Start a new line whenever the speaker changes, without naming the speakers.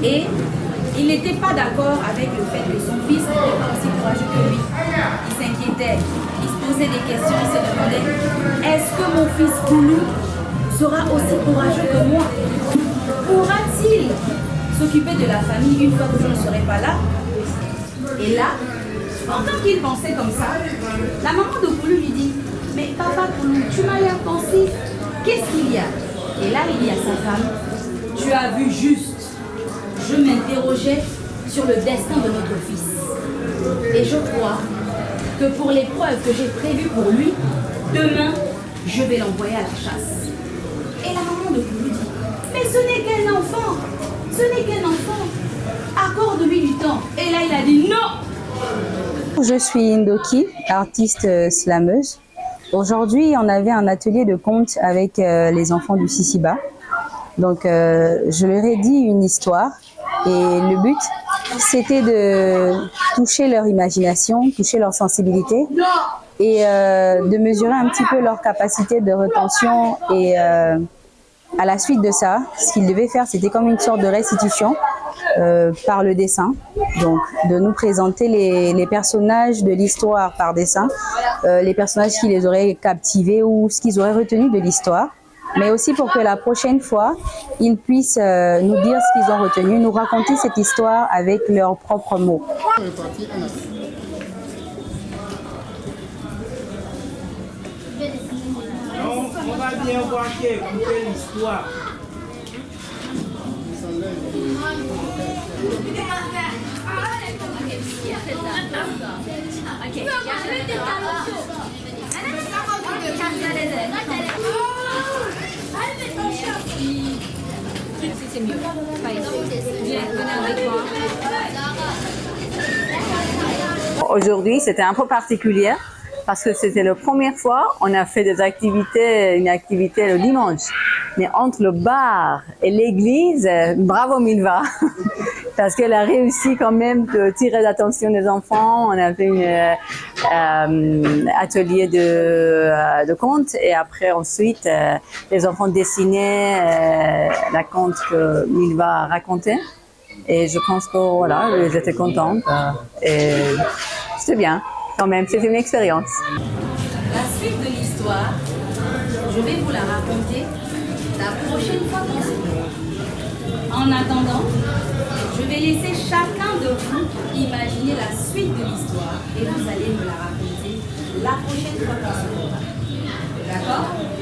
Et il n'était pas d'accord avec le fait que son fils n'était pas aussi courageux que lui. Il s'inquiétait, il se posait des questions, il se demandait, est-ce que mon fils Koulou sera aussi courageux que moi? Pourra-t-il s'occuper de la famille une fois que je ne serai pas là? Et là, pendant qu'il pensait comme ça, la maman de Koulou lui dit, mais papa Koulou, tu m'as l'air pensif, qu'est-ce qu'il y a? Et là, il dit à sa femme, tu as vu juste, je m'interrogeais sur le destin de notre fils. Et je crois que pour l'épreuve que j'ai prévue pour lui, demain, je vais l'envoyer à la chasse. Et la maman de Koulou dit, mais ce n'est qu'un enfant, ce n'est qu'un enfant, accorde-lui du temps. Et là, il a dit non.
Je suis Indoki, artiste slameuse. Aujourd'hui, on avait un atelier de contes avec les enfants du Sisiba. Donc, je leur ai dit une histoire et le but, c'était de toucher leur imagination, toucher leur sensibilité et de mesurer un petit peu leur capacité de rétention. Et à la suite de ça, ce qu'ils devaient faire, c'était comme une sorte de restitution par le dessin. Donc, de nous présenter les personnages de l'histoire par dessin, les personnages qui les auraient captivés ou ce qu'ils auraient retenu de l'histoire. Mais aussi pour que la prochaine fois, ils puissent nous dire ce qu'ils ont retenu, nous raconter cette histoire avec leurs propres mots.
On va bien voir écouter l'histoire.
C'est mieux. Viens avec moi.
Aujourd'hui, c'était un peu particulier parce que c'était la première fois on a fait une activité le dimanche. Mais entre le bar et l'église, bravo Milva, parce qu'elle a réussi quand même de tirer l'attention des enfants. On a fait un atelier de contes et après ensuite les enfants dessinaient la conte que Milva racontait. Et je pense que voilà, j'étais contente et c'était bien quand même, c'était une expérience.
La suite de l'histoire, je vais vous la raconter la prochaine fois qu'on se voit. En attendant, je vais laisser chacun de vous imaginer la suite de l'histoire et vous allez me la raconter la prochaine fois qu'on se voit. D'accord?